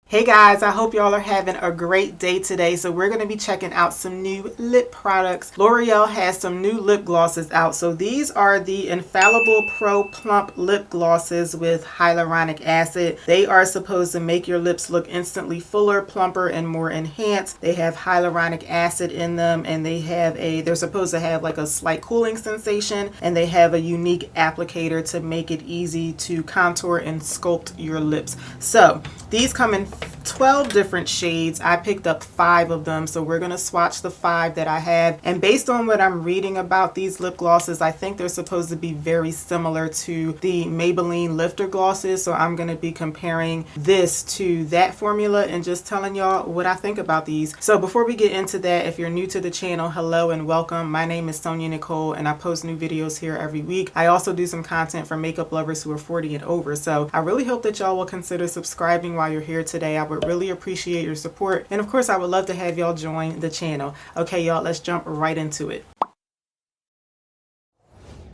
Hey guys, I hope y'all are having a great day today. So we're going to be checking out some new lip products. L'Oreal has some new lip glosses out. So these are the Infallible Pro Plump Lip Glosses with Hyaluronic Acid. They are supposed to make your lips look instantly fuller, plumper, and more enhanced. They have hyaluronic acid in them, and they're supposed to have like a slight cooling sensation, and they have a unique applicator to make it easy to contour and sculpt your lips. So these come in 12 different shades. I picked up 5 of them, so we're going to swatch the 5 that I have. And based on what I'm reading about these lip glosses, I think they're supposed to be very similar to the Maybelline Lifter Glosses. So I'm going to be comparing this to that formula and just telling y'all what I think about these. So before we get into that, if you're new to the channel, hello and welcome. My name is SonyaNicole and I post new videos here every week. I also do some content for makeup lovers who are 40 and over. So I really hope that y'all will consider subscribing while you're here today. I would really appreciate your support, and of course I would love to have y'all join the channel. Okay y'all, let's jump right into it.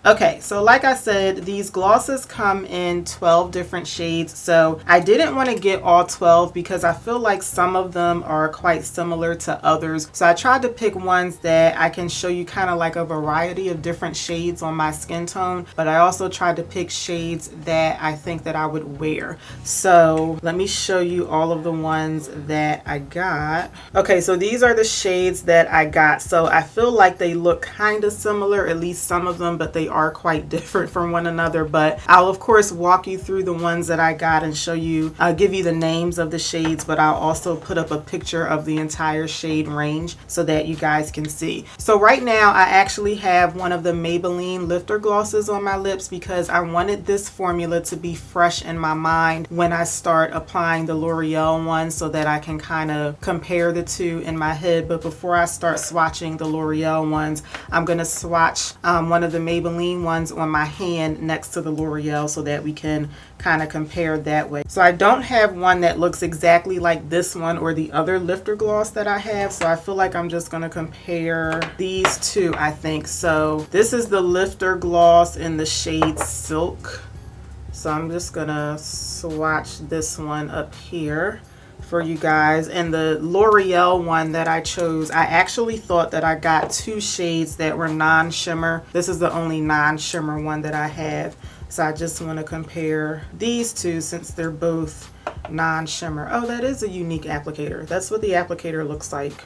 Okay, so like I said, these glosses come in 12 different shades. So I didn't want to get all 12 because I feel like some of them are quite similar to others. So I tried to pick ones that I can show you kind of like a variety of different shades on my skin tone, but I also tried to pick shades that I think that I would wear. So let me show you all of the ones that I got. Okay, so these are the shades that I got. So I feel like they look kind of similar, at least some of them, but they are quite different from one another. But I'll of course walk you through the ones that I got and show you, give you the names of the shades, but I'll also put up a picture of the entire shade range so that you guys can see. So right now I actually have one of the Maybelline Lifter Glosses on my lips because I wanted this formula to be fresh in my mind when I start applying the L'Oreal one so that I can kind of compare the two in my head. But before I start swatching the L'Oreal ones, I'm going to swatch one of the Maybelline ones on my hand next to the L'Oreal so that we can kind of compare that way. So I don't have one that looks exactly like this one or the other lifter gloss that I have, so I feel like I'm just going to compare these two, I think. So this is the lifter gloss in the shade Silk. So I'm just gonna swatch this one up here for you guys. And the L'Oreal one that I chose, I actually thought that I got 2 shades that were non-shimmer. This is the only non-shimmer one that I have. So I just want to compare these two since they're both non-shimmer. Oh, that is a unique applicator. That's what the applicator looks like.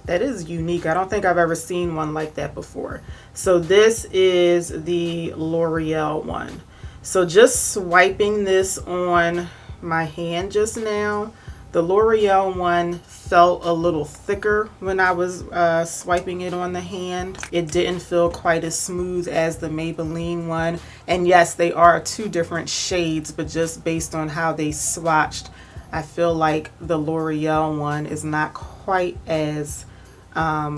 That is unique. I don't think I've ever seen one like that before. So this is the L'Oreal one. So just swiping this on my hand just now, the L'Oreal one felt a little thicker when I was swiping it on the hand. It didn't feel quite as smooth as the Maybelline one. And yes, they are 2 different shades, but just based on how they swatched, I feel like the L'Oreal one is not quite as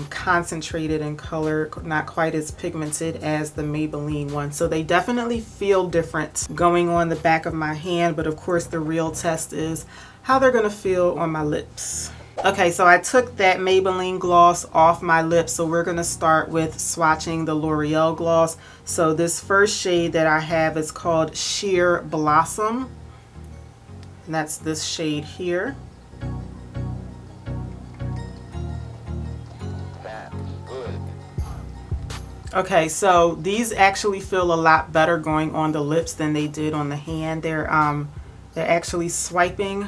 concentrated in color, not quite as pigmented as the Maybelline one. So they definitely feel different going on the back of my hand, but of course the real test is how they're gonna feel on my lips. Okay, so I took that Maybelline gloss off my lips, so we're gonna start with swatching the L'Oreal gloss. So this first shade that I have is called Sheer Blossom, and that's this shade here. Okay, so these actually feel a lot better going on the lips than they did on the hand. They're actually swiping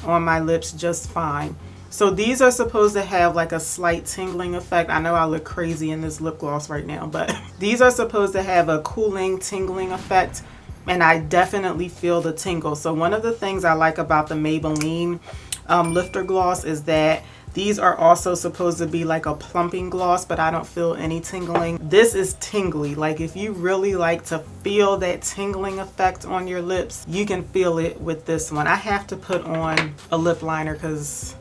on my lips just fine. So these are supposed to have like a slight tingling effect. I know I look crazy in this lip gloss right now, but these are supposed to have a cooling, tingling effect, and I definitely feel the tingle. So one of the things I like about the Maybelline Lifter Gloss is that these are also supposed to be like a plumping gloss, but I don't feel any tingling. This is tingly. Like if you really like to feel that tingling effect on your lips, you can feel it with this one. I have to put on a lip liner because,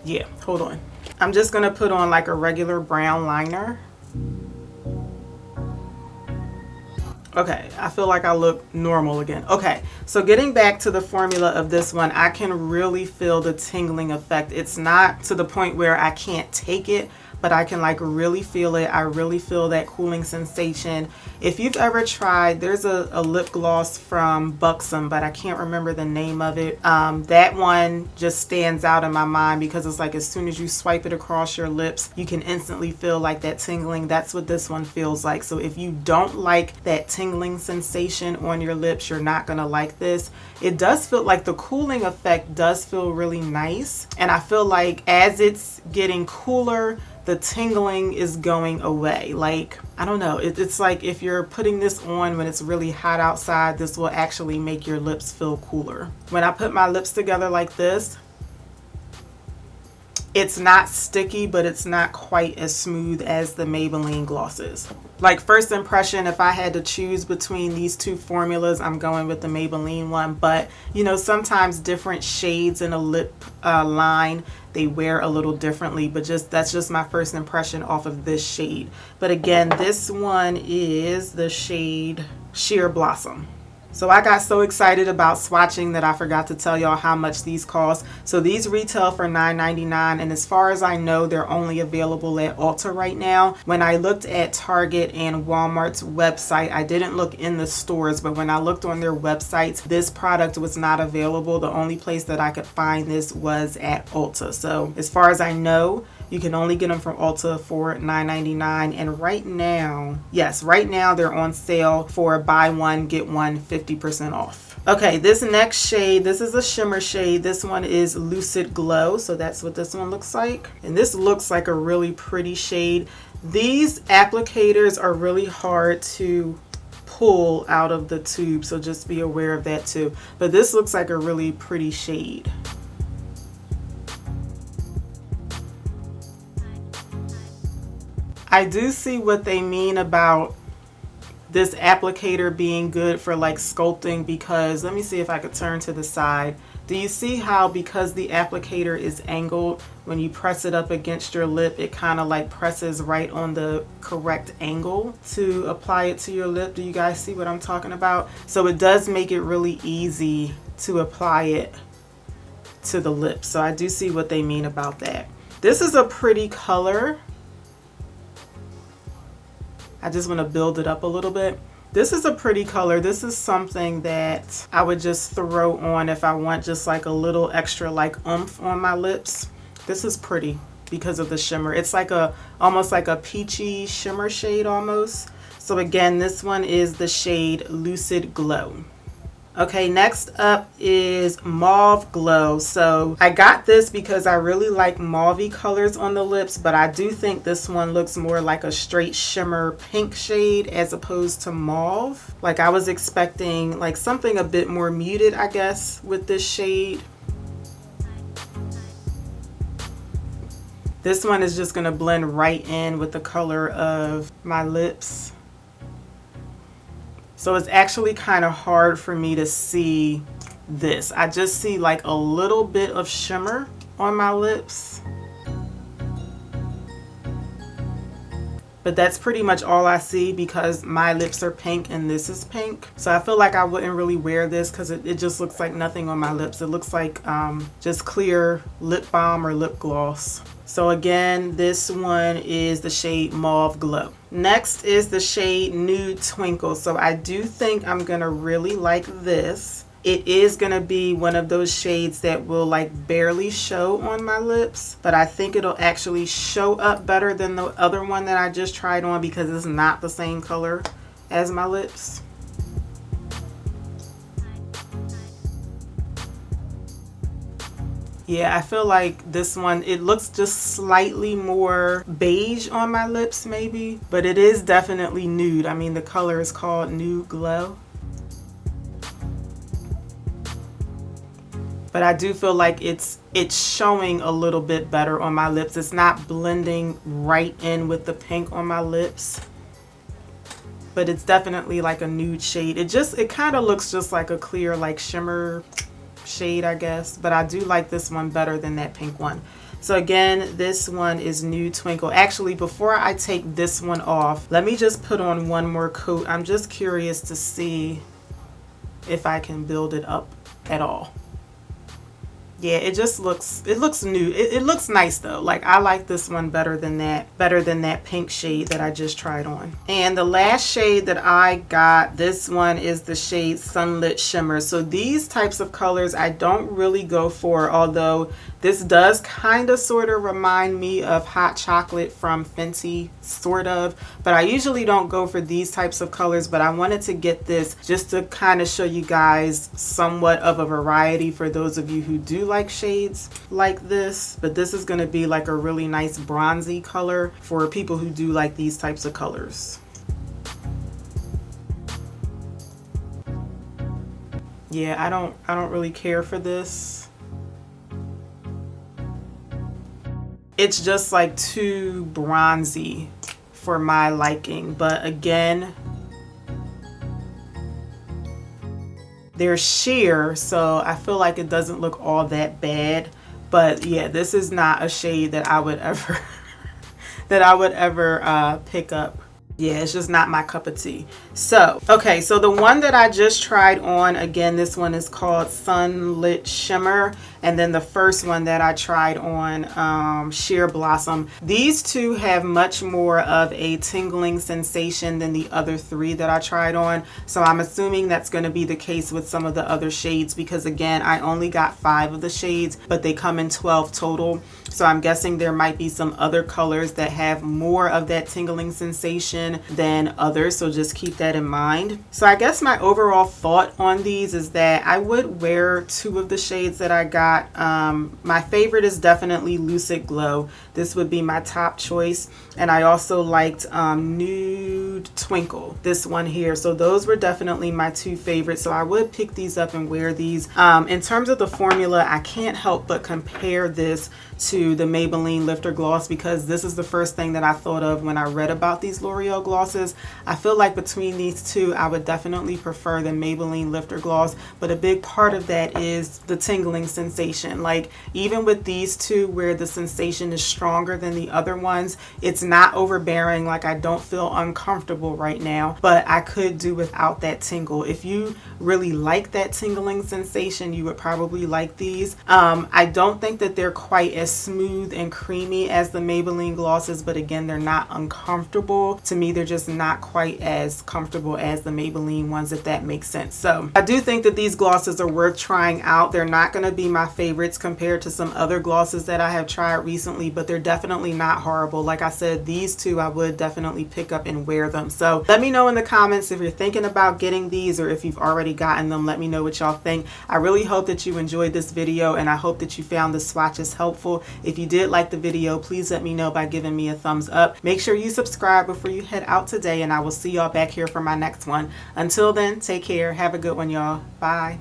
yeah, hold on. I'm just gonna put on like a regular brown liner. Okay, I feel like I look normal again. Okay, so getting back to the formula of this one, I can really feel the tingling effect. It's not to the point where I can't take it, but I can like really feel it. I really feel that cooling sensation. If you've ever tried, there's a lip gloss from Buxom, but I can't remember the name of it. That one just stands out in my mind because it's like as soon as you swipe it across your lips, you can instantly feel like that tingling. That's what this one feels like. So if you don't like that tingling sensation on your lips, you're not gonna like this. It does feel like the cooling effect does feel really nice, and I feel like as it's getting cooler, the tingling is going away. Like, I don't know, it's like if you're putting this on when it's really hot outside, this will actually make your lips feel cooler. When I put my lips together like this, it's not sticky, but it's not quite as smooth as the Maybelline glosses. Like, first impression, if I had to choose between these two formulas, I'm going with the Maybelline one. But you know, sometimes different shades in a lip line, they wear a little differently, but that's just my first impression off of this shade. But again, this one is the shade Sheer Blossom. So I got so excited about swatching that I forgot to tell y'all how much these cost. So these retail for $9.99, and as far as I know, they're only available at Ulta right now. When I looked at Target and Walmart's website, I didn't look in the stores, but when I looked on their websites, this product was not available. The only place that I could find this was at Ulta. So as far as I know, you can only get them from Ulta for $9.99. And right now, yes, right now they're on sale for buy one, get one 50% off. Okay, this next shade, this is a shimmer shade. This one is Lucid Glow. So that's what this one looks like. And this looks like a really pretty shade. These applicators are really hard to pull out of the tube, so just be aware of that too. But this looks like a really pretty shade. I do see what they mean about this applicator being good for like sculpting, because let me see if I could turn to the side. Do you see how because the applicator is angled, when you press it up against your lip, it kind of like presses right on the correct angle to apply it to your lip? Do you guys see what I'm talking about? So it does make it really easy to apply it to the lip. So I do see what they mean about that. This is a pretty color. I just want to build it up a little bit. This is a pretty color. This is something that I would just throw on if I want just like a little extra like oomph on my lips. This is pretty because of the shimmer. It's like almost like a peachy shimmer shade almost. So again, this one is the shade Lucid Glow. Okay, next up is Mauve Glow. So I got this because I really like mauve colors on the lips, but I do think this one looks more like a straight shimmer pink shade as opposed to mauve. Like I was expecting like something a bit more muted, I guess, with this shade. This one is just gonna blend right in with the color of my lips. So it's actually kind of hard for me to see this. I just see like a little bit of shimmer on my lips. But that's pretty much all I see because my lips are pink and this is pink. So I feel like I wouldn't really wear this because it just looks like nothing on my lips. It looks like just clear lip balm or lip gloss. So again, this one is the shade Mauve Glow. Next is the shade Nude Twinkle. So I do think I'm gonna really like this. It is gonna be one of those shades that will like barely show on my lips, but I think it'll actually show up better than the other one that I just tried on because it's not the same color as my lips. Yeah, I feel like this one, it looks just slightly more beige on my lips maybe, but it is definitely nude. I mean, the color is called Nude Glow. But I do feel like it's showing a little bit better on my lips. It's not blending right in with the pink on my lips. But it's definitely like a nude shade. It kind of looks just like a clear like shimmer shade, I guess, but I do like this one better than that pink one. So again, this one is Nude Twinkle. Actually, before I take this one off, let me just put on one more coat. I'm just curious to see if I can build it up at all. Yeah, it just looks, it looks nude. It looks nice though. Like I like this one better than that pink shade that I just tried on. And the last shade that I got, this one is the shade Sunlit Shimmer. So these types of colors I don't really go for, although this does kind of sort of remind me of Hot Chocolate from Fenty, sort of. But I usually don't go for these types of colors, but I wanted to get this just to kind of show you guys somewhat of a variety for those of you who do like shades like this. But this is going to be like a really nice bronzy color for people who do like these types of colors. Yeah, I don't really care for this. It's just like too bronzy for my liking, but again, they're sheer, so I feel like it doesn't look all that bad. But yeah, this is not a shade that I would ever pick up. Yeah, it's just not my cup of tea. So, okay, so the one that I just tried on, again, this one is called Sunlit Shimmer. And then the first one that I tried on, Sheer Blossom. These two have much more of a tingling sensation than the other three that I tried on. So I'm assuming that's going to be the case with some of the other shades because, again, I only got 5 of the shades, but they come in 12 total. So I'm guessing there might be some other colors that have more of that tingling sensation than others. So just keep that in mind. So I guess my overall thought on these is that I would wear 2 of the shades that I got. My favorite is definitely Lucid Glow. This would be my top choice. And I also liked Nude Twinkle, this one here. So those were definitely my 2 favorites. So I would pick these up and wear these. In terms of the formula, I can't help but compare this to the Maybelline Lifter Gloss because this is the first thing that I thought of when I read about these L'Oreal glosses. I feel like between these two, I would definitely prefer the Maybelline Lifter Gloss, but a big part of that is the tingling sensation. Like even with these two where the sensation is stronger than the other ones, it's not overbearing. Like I don't feel uncomfortable right now, but I could do without that tingle. If you really like that tingling sensation, you would probably like these. I don't think that they're quite as smooth and creamy as the Maybelline glosses, but again, they're not uncomfortable. To me, they're just not quite as comfortable as the Maybelline ones, if that makes sense. So I do think that these glosses are worth trying out. They're not going to be my favorites compared to some other glosses that I have tried recently, but they're definitely not horrible. Like I said, these two I would definitely pick up and wear them. So let me know in the comments if you're thinking about getting these or if you've already gotten them. Let me know what y'all think. I really hope that you enjoyed this video and I hope that you found the swatches helpful. If you did like the video, please let me know by giving me a thumbs up. Make sure you subscribe before you head out today, and I will see y'all back here for my next one. Until then, take care. Have a good one, y'all. Bye.